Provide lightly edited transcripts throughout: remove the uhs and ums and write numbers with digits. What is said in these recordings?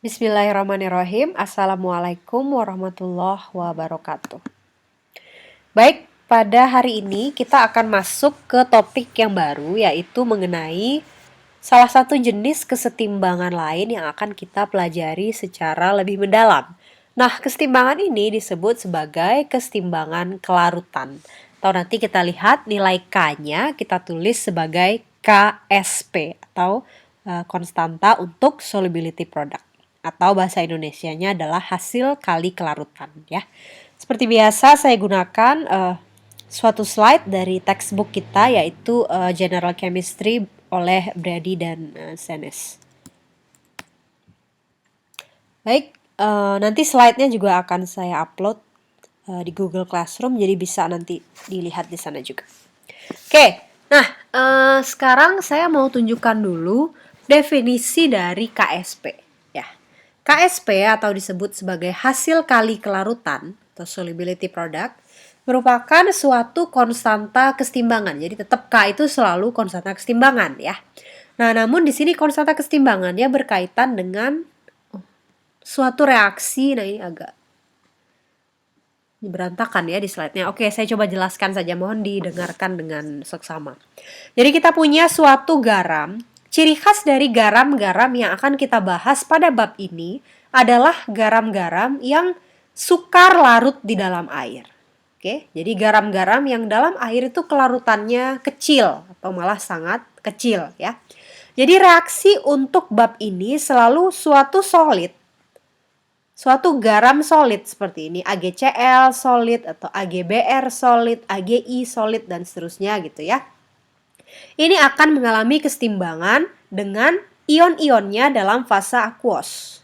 Bismillahirrahmanirrahim. Assalamualaikum warahmatullahi wabarakatuh. Baik, pada hari ini kita akan masuk ke topik yang baru, yaitu mengenai salah satu jenis kesetimbangan lain yang akan kita pelajari secara lebih mendalam. Nah, kesetimbangan ini disebut sebagai kesetimbangan kelarutan. Atau nanti kita lihat nilai K-nya kita tulis sebagai KSP atau konstanta untuk solubility product. Atau bahasa Indonesianya adalah hasil kali kelarutan ya. Seperti biasa saya gunakan suatu slide dari textbook kita, yaitu General Chemistry oleh Brady dan Senes. Baik, nanti slide-nya juga akan saya upload di Google Classroom, jadi bisa nanti dilihat di sana juga. Oke, nah sekarang saya mau tunjukkan dulu definisi dari KSP. KSP atau disebut sebagai hasil kali kelarutan atau solubility product merupakan suatu konstanta kesetimbangan. Jadi tetap K itu selalu konstanta kesetimbangan ya. Nah, namun di sini konstanta kesetimbangannya berkaitan dengan suatu reaksi. Nah, ini agak berantakan ya di slide-nya. Oke, saya coba jelaskan saja, mohon didengarkan dengan seksama. Jadi kita punya suatu garam. Ciri khas dari garam-garam yang akan kita bahas pada bab ini adalah garam-garam yang sukar larut di dalam air. Oke, jadi garam-garam yang dalam air itu kelarutannya kecil atau malah sangat kecil ya. Jadi reaksi untuk bab ini selalu suatu solid, suatu garam solid seperti ini, AgCl solid atau AgBr solid, AgI solid dan seterusnya gitu ya. Ini akan mengalami kesetimbangan dengan ion-ionnya dalam fase aquos.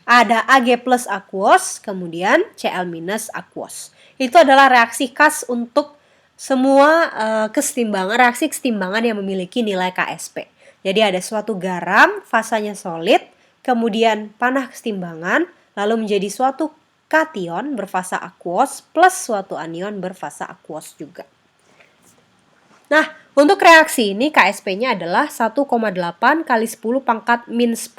Ada Ag plus aquos, kemudian Cl minus aquos. Itu adalah reaksi khas untuk semua reaksi kesetimbangan yang memiliki nilai KSP. Jadi ada suatu garam, fasanya solid, kemudian panah kesetimbangan, lalu menjadi suatu kation berfasa aquos plus suatu anion berfasa aquos juga. Nah, untuk reaksi ini KSP-nya adalah 1,8 kali 10 pangkat min 10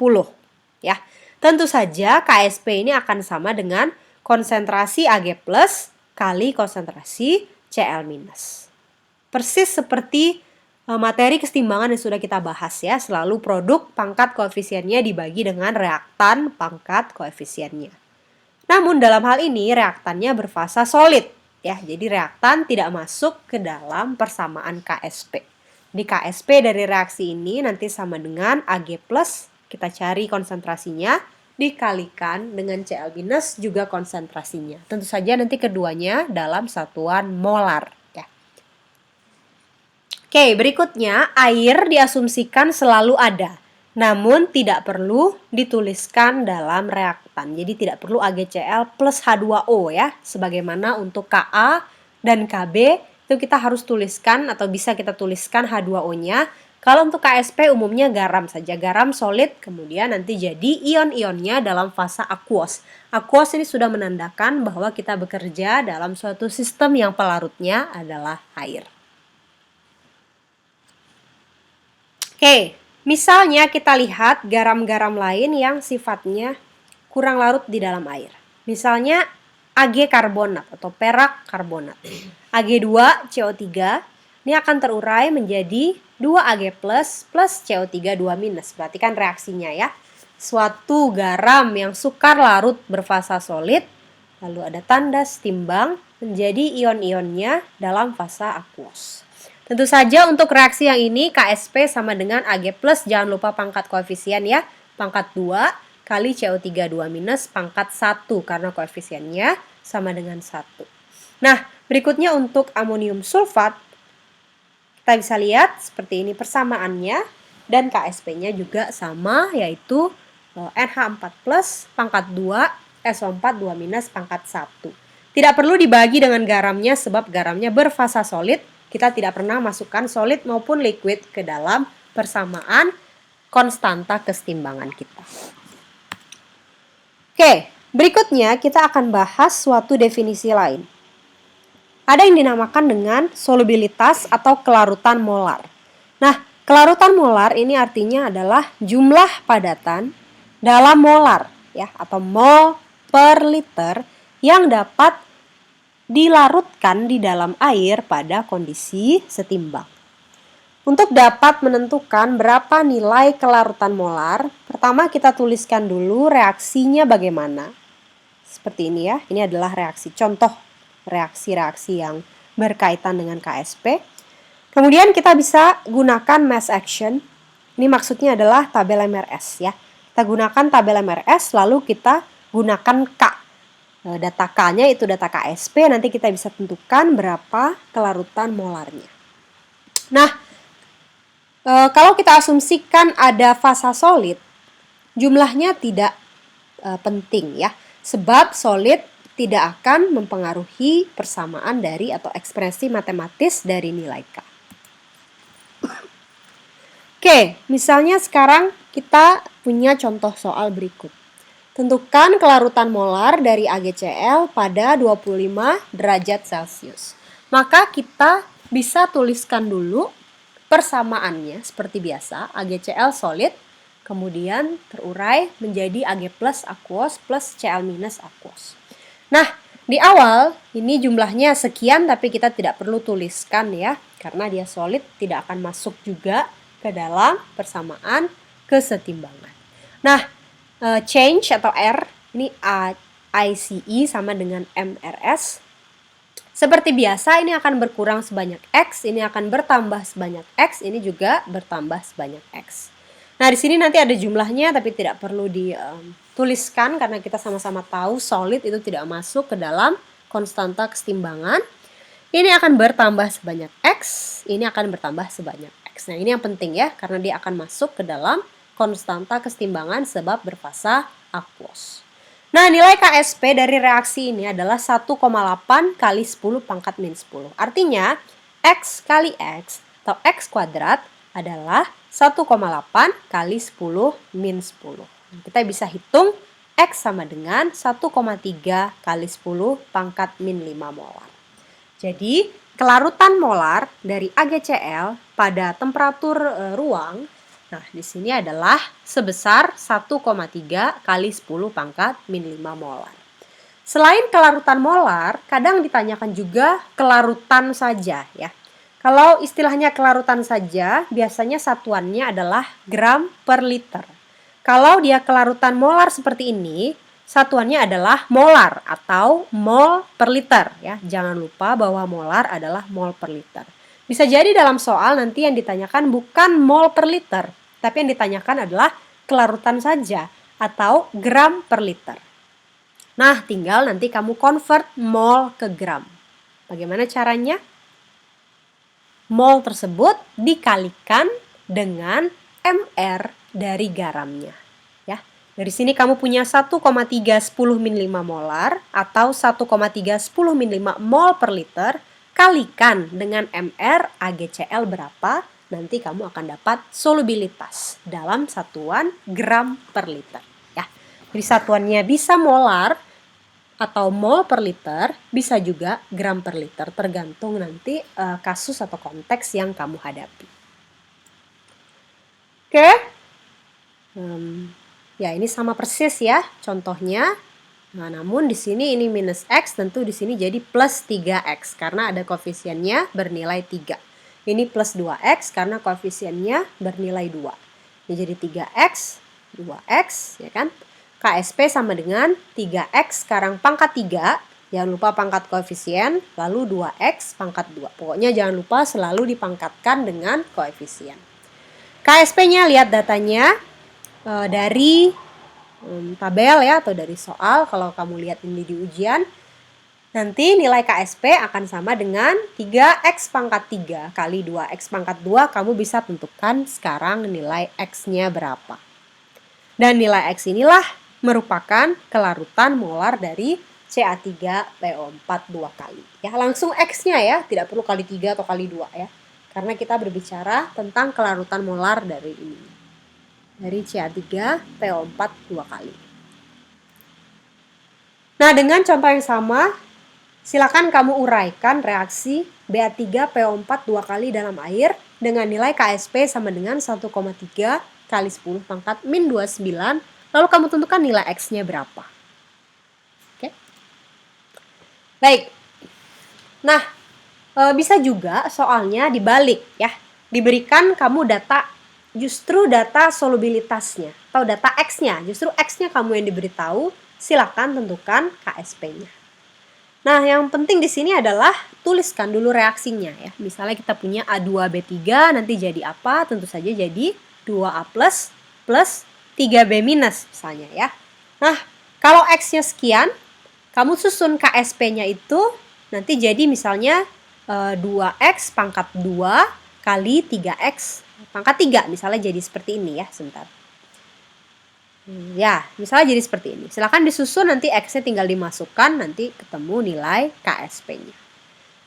ya. Tentu saja KSP ini akan sama dengan konsentrasi Ag plus kali konsentrasi Cl minus. Persis seperti materi kesetimbangan yang sudah kita bahas ya, selalu produk pangkat koefisiennya dibagi dengan reaktan pangkat koefisiennya. Namun dalam hal ini reaktannya berfasa solid. Ya, jadi reaktan tidak masuk ke dalam persamaan KSP. Di KSP dari reaksi ini nanti sama dengan Ag plus, kita cari konsentrasinya, dikalikan dengan Cl minus juga konsentrasinya. Tentu saja nanti keduanya dalam satuan molar. Ya. Oke, berikutnya air diasumsikan selalu ada, namun tidak perlu dituliskan dalam reaktan. Jadi tidak perlu AgCl plus H2O ya. Sebagaimana untuk Ka dan Kb itu kita harus tuliskan atau bisa kita tuliskan H2O-nya. Kalau untuk KSP umumnya garam saja. Garam solid kemudian nanti jadi ion-ionnya dalam fase aquos. Aquos ini sudah menandakan bahwa kita bekerja dalam suatu sistem yang pelarutnya adalah air. Oke. Misalnya kita lihat garam-garam lain yang sifatnya kurang larut di dalam air. Misalnya Ag karbonat atau perak karbonat. Ag2CO3 ini akan terurai menjadi 2Ag plus CO3 2-. Perhatikan reaksinya ya. Suatu garam yang sukar larut berfasa solid, lalu ada tanda setimbang menjadi ion-ionnya dalam fase aquos. Tentu saja untuk reaksi yang ini KSP sama dengan Ag plus, jangan lupa pangkat koefisien ya, pangkat 2 kali CO3 2- pangkat 1 karena koefisiennya sama dengan 1. Nah, berikutnya untuk amonium sulfat, kita bisa lihat seperti ini persamaannya dan KSP-nya juga sama, yaitu NH4 plus pangkat 2, SO4 2- pangkat 1. Tidak perlu dibagi dengan garamnya sebab garamnya berfasa solid. Kita tidak pernah masukkan solid maupun liquid ke dalam persamaan konstanta kesetimbangan kita. Oke, berikutnya kita akan bahas suatu definisi lain. Ada yang dinamakan dengan solubilitas atau kelarutan molar. Nah, kelarutan molar ini artinya adalah jumlah padatan dalam molar ya, atau mol per liter yang dapat dilarutkan di dalam air pada kondisi setimbang. Untuk dapat menentukan berapa nilai kelarutan molar, pertama kita tuliskan dulu reaksinya bagaimana. Seperti ini ya, ini adalah reaksi contoh reaksi-reaksi yang berkaitan dengan KSP. Kemudian kita bisa gunakan mass action. Ini maksudnya adalah tabel MRS ya. Kita gunakan tabel MRS lalu kita gunakan K. Data K-nya itu data KSP, nanti kita bisa tentukan berapa kelarutan molarnya. Nah, kalau kita asumsikan ada fasa solid, jumlahnya tidak penting ya. Sebab solid tidak akan mempengaruhi persamaan dari atau ekspresi matematis dari nilai K. Oke, misalnya sekarang kita punya contoh soal berikut. Tentukan kelarutan molar dari AgCl pada 25 derajat Celcius. Maka kita bisa tuliskan dulu persamaannya seperti biasa, AgCl solid, kemudian terurai menjadi Ag plus aquos plus Cl minus aquos. Nah, di awal ini jumlahnya sekian tapi kita tidak perlu tuliskan ya, karena dia solid tidak akan masuk juga ke dalam persamaan kesetimbangan. Nah, change atau R, ini ICE sama dengan MRS. Seperti biasa ini akan berkurang sebanyak X, ini akan bertambah sebanyak X, ini juga bertambah sebanyak X. Nah, di sini nanti ada jumlahnya tapi tidak perlu dituliskan karena kita sama-sama tahu solid itu tidak masuk ke dalam konstanta kesetimbangan. Ini akan bertambah sebanyak X, ini akan bertambah sebanyak X. Nah, ini yang penting ya karena dia akan masuk ke dalam konstanta kesetimbangan sebab berfasa aquos. Nah, nilai KSP dari reaksi ini adalah 1,8 kali 10 pangkat min 10. Artinya, X kali X atau X kuadrat adalah 1,8 kali 10 min 10. Kita bisa hitung X sama dengan 1,3 kali 10 pangkat min 5 molar. Jadi, kelarutan molar dari AgCl pada temperatur ruang, nah di sini adalah sebesar 1,3 kali 10 pangkat min 5 molar. Selain kelarutan molar, kadang ditanyakan juga kelarutan saja ya. Kalau istilahnya kelarutan saja, biasanya satuannya adalah gram per liter. Kalau dia kelarutan molar seperti ini, satuannya adalah molar atau mol per liter ya. Jangan lupa bahwa molar adalah mol per liter. Bisa jadi dalam soal nanti yang ditanyakan bukan mol per liter, tapi yang ditanyakan adalah kelarutan saja atau gram per liter. Nah, tinggal nanti kamu convert mol ke gram. Bagaimana caranya? Mol tersebut dikalikan dengan MR dari garamnya. Ya. Dari sini kamu punya 1,3 10 min 5 molar atau 1,3 10 min 5 mol per liter kalikan dengan MR AgCl berapa, nanti kamu akan dapat solubilitas dalam satuan gram per liter. Ya. Jadi satuannya bisa molar atau mol per liter, bisa juga gram per liter, tergantung nanti kasus atau konteks yang kamu hadapi. Oke, ya ini sama persis ya contohnya. Nah, namun di sini ini minus X, tentu di sini jadi plus 3X karena ada koefisiennya bernilai 3. Ini plus 2X karena koefisiennya bernilai 2. Ini jadi 3X, 2X, ya kan? KSP sama dengan 3X sekarang pangkat 3, jangan lupa pangkat koefisien, lalu 2X pangkat 2. Pokoknya jangan lupa selalu dipangkatkan dengan koefisien. KSP-nya lihat datanya dari tabel ya atau dari soal. Kalau kamu lihat ini di ujian, nanti nilai KSP akan sama dengan 3X pangkat 3 kali 2X pangkat 2. Kamu bisa tentukan sekarang nilai X-nya berapa. Dan nilai X inilah merupakan kelarutan molar dari Ca3PO4 2 kali. Ya, langsung X-nya ya, tidak perlu kali 3 atau kali 2 ya. Karena kita berbicara tentang kelarutan molar dari ini. Dari Ca3PO4 2 kali. Nah, dengan contoh yang sama, silakan kamu uraikan reaksi Ba3PO4 2 kali dalam air dengan nilai KSP sama dengan 1,3 kali 10 pangkat min 29 lalu kamu tentukan nilai X-nya berapa. Oke. Baik. Nah, bisa juga soalnya dibalik ya. Diberikan kamu justru data solubilitasnya atau data X-nya. Justru X-nya kamu yang diberitahu, silakan tentukan KSP-nya. Nah, yang penting di sini adalah tuliskan dulu reaksinya ya. Misalnya kita punya A2B3 nanti jadi apa? Tentu saja jadi 2A plus 3B minus misalnya ya. Nah, kalau X-nya sekian, kamu susun KSP-nya itu nanti jadi misalnya 2X pangkat 2 kali 3X pangkat 3. Misalnya jadi seperti ini ya, sebentar. Ya, misalnya jadi seperti ini. Silakan disusun, nanti X-nya tinggal dimasukkan, nanti ketemu nilai KSP-nya.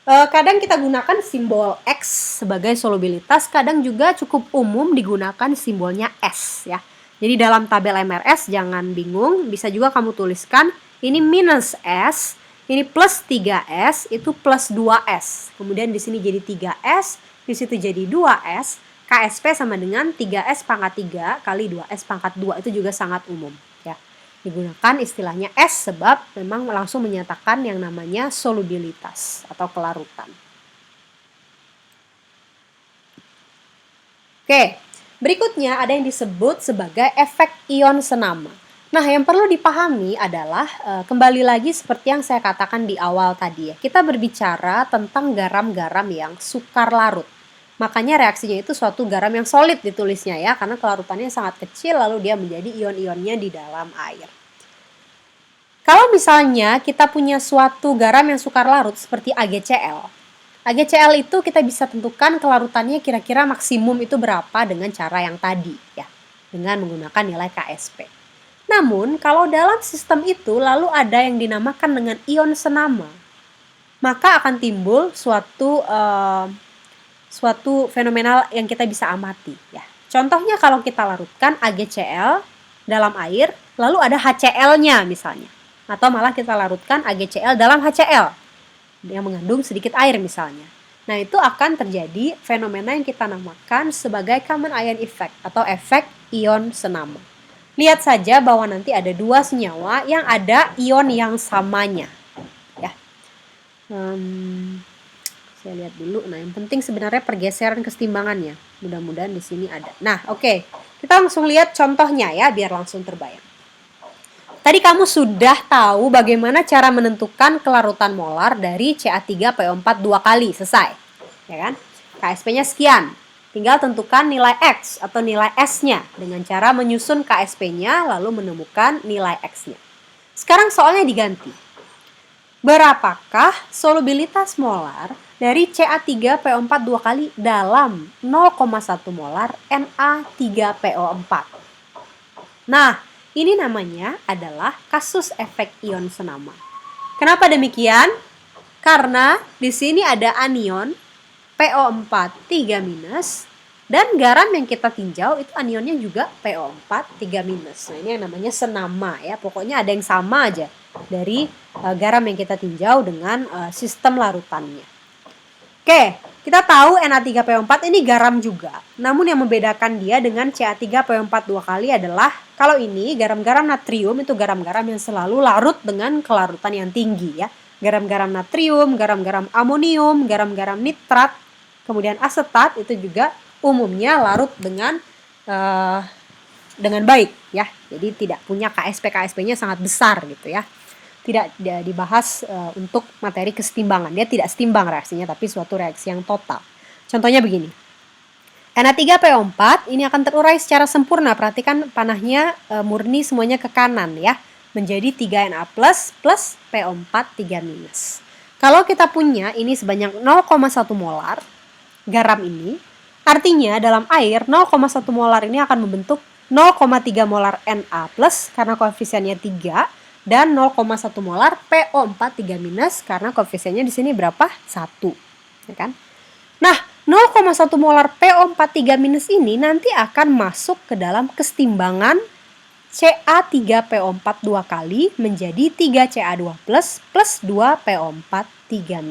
Kadang kita gunakan simbol X sebagai solubilitas, kadang juga cukup umum digunakan simbolnya S ya. Jadi dalam tabel MRS jangan bingung, bisa juga kamu tuliskan ini minus S, ini plus 3S, itu plus 2S. Kemudian di sini jadi 3S, di situ jadi 2S. KSP sama dengan 3S pangkat 3 kali 2S pangkat 2, itu juga sangat umum ya. Digunakan istilahnya S sebab memang langsung menyatakan yang namanya solubilitas atau kelarutan. Oke, berikutnya ada yang disebut sebagai efek ion senama. Nah, yang perlu dipahami adalah kembali lagi seperti yang saya katakan di awal tadi ya. Kita berbicara tentang garam-garam yang sukar larut. Makanya reaksinya itu suatu garam yang solid ditulisnya ya, karena kelarutannya sangat kecil lalu dia menjadi ion-ionnya di dalam air. Kalau misalnya kita punya suatu garam yang sukar larut seperti AgCl. AgCl itu kita bisa tentukan kelarutannya kira-kira maksimum itu berapa dengan cara yang tadi ya, dengan menggunakan nilai KSP. Namun kalau dalam sistem itu lalu ada yang dinamakan dengan ion senama, maka akan timbul suatu fenomenal yang kita bisa amati ya. Contohnya kalau kita larutkan AgCl dalam air, lalu ada HCl-nya misalnya. Atau malah kita larutkan AgCl dalam HCl yang mengandung sedikit air misalnya. Nah, itu akan terjadi fenomena yang kita namakan sebagai common ion effect atau efek ion senama. Lihat saja bahwa nanti ada dua senyawa yang ada ion yang samanya ya. Saya lihat dulu. Nah, yang penting sebenarnya pergeseran kesetimbangannya. Mudah-mudahan di sini ada. Nah, oke. Kita langsung lihat contohnya ya, biar langsung terbayang. Tadi kamu sudah tahu bagaimana cara menentukan kelarutan molar dari Ca3PO4 dua kali. Selesai. Ya kan? KSP-nya sekian. Tinggal tentukan nilai X atau nilai S-nya dengan cara menyusun KSP-nya lalu menemukan nilai X-nya. Sekarang soalnya diganti. Berapakah solubilitas molar dari Ca3PO4 dua kali dalam 0,1 molar Na3PO4? Nah, ini namanya adalah kasus efek ion senama. Kenapa demikian? Karena di sini ada anion PO4 3- dan garam yang kita tinjau itu anionnya juga PO4 3-. Nah, ini yang namanya senama ya. Pokoknya ada yang sama aja dari garam yang kita tinjau dengan sistem larutannya. Oke, kita tahu Na3PO4 ini garam juga. Namun yang membedakan dia dengan Ca3PO4 dua kali adalah kalau ini garam-garam natrium itu garam-garam yang selalu larut dengan kelarutan yang tinggi ya. Garam-garam natrium, garam-garam amonium, garam-garam nitrat, kemudian asetat itu juga umumnya larut dengan baik ya. Jadi tidak punya KSP-nya sangat besar gitu ya. Tidak dibahas untuk materi kesetimbangan. Dia tidak setimbang reaksinya, tapi suatu reaksi yang total. Contohnya begini. Na3PO4 ini akan terurai secara sempurna. Perhatikan panahnya murni semuanya ke kanan ya. Menjadi 3Na plus PO4 3-. Kalau kita punya ini sebanyak 0,1 molar garam ini, artinya dalam air 0,1 molar ini akan membentuk 0,3 molar Na plus karena koefisiennya 3. Dan 0,1 molar PO4 3- karena koefisiennya di sini berapa? 1. Ya kan? Nah, 0,1 molar PO4 3- ini nanti akan masuk ke dalam kesetimbangan Ca3PO4 dua kali menjadi 3Ca2 plus 2 PO4 3-.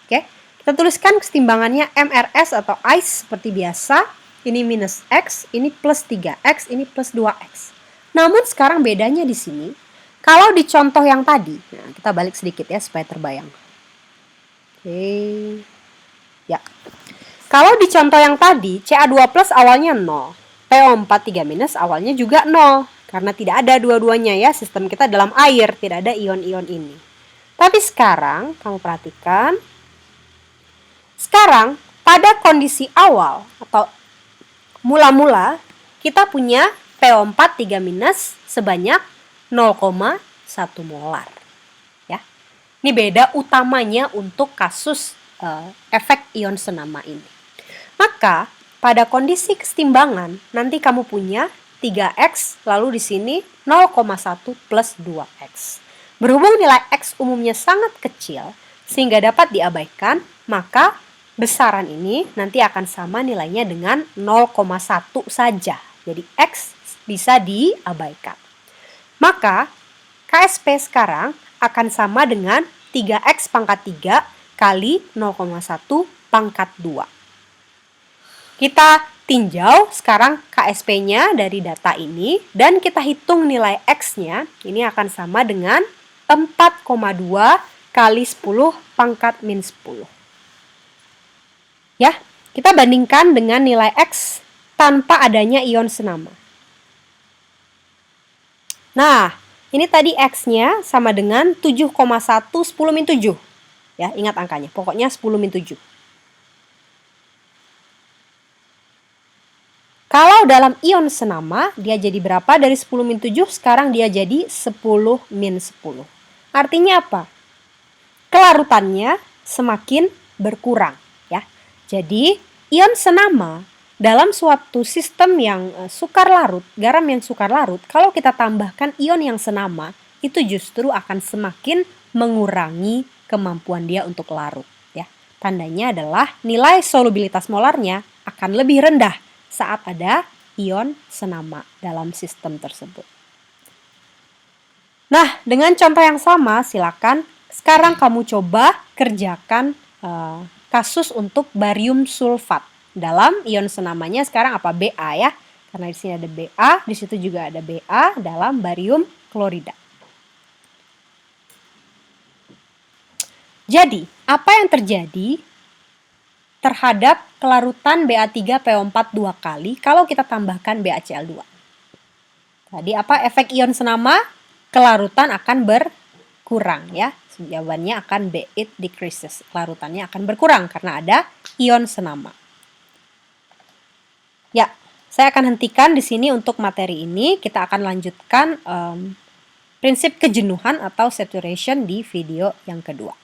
Oke? Kita tuliskan kesetimbangannya MRS atau ICE seperti biasa. Ini minus X, ini plus 3X, ini plus 2X. Namun sekarang bedanya di sini, kalau di contoh yang tadi, nah kita balik sedikit ya supaya terbayang. Oke. Ya. Kalau di contoh yang tadi, Ca2 plus awalnya 0. PO4 3- awalnya juga 0. Karena tidak ada dua-duanya ya, sistem kita dalam air, tidak ada ion-ion ini. Tapi sekarang, kamu perhatikan, sekarang pada kondisi awal atau mula-mula, kita punya PO4 3- sebanyak 0,1 molar. Ya. Ini beda utamanya untuk kasus efek ion senama ini. Maka pada kondisi kesetimbangan nanti kamu punya 3x lalu di sini 0,1 plus 2x. Berhubung nilai x umumnya sangat kecil sehingga dapat diabaikan, maka besaran ini nanti akan sama nilainya dengan 0,1 saja. Jadi x bisa diabaikan. Maka KSP sekarang akan sama dengan 3x pangkat 3 kali 0,1 pangkat 2. Kita tinjau sekarang KSP-nya dari data ini dan kita hitung nilai X-nya. Ini akan sama dengan 4,2 kali 10 pangkat min 10. Ya, kita bandingkan dengan nilai X tanpa adanya ion senama. Nah, ini tadi X-nya sama dengan 7,1 10 min 7. Ya, ingat angkanya. Pokoknya 10 min 7. Kalau dalam ion senama, dia jadi berapa? Dari 10 min 7, sekarang dia jadi 10 min 10. Artinya apa? Kelarutannya semakin berkurang. Ya. Jadi, ion senama dalam suatu sistem yang sukar larut, garam yang sukar larut, kalau kita tambahkan ion yang senama, itu justru akan semakin mengurangi kemampuan dia untuk larut. Ya. Tandanya adalah nilai solubilitas molarnya akan lebih rendah saat ada ion senama dalam sistem tersebut. Nah, dengan contoh yang sama, silakan sekarang kamu coba kerjakan kasus untuk barium sulfat. Dalam ion senamanya sekarang apa? Ba ya. Karena di sini ada Ba, di situ juga ada Ba dalam barium klorida. Jadi, apa yang terjadi terhadap kelarutan Ba3PO4 2 kali kalau kita tambahkan BaCl2. Tadi apa efek ion senama? Kelarutan akan berkurang ya. Jawabannya akan B, it decreases. Kelarutannya akan berkurang karena ada ion senama. Ya, saya akan hentikan di sini untuk materi ini. Kita akan lanjutkan prinsip kejenuhan atau saturation di video yang kedua.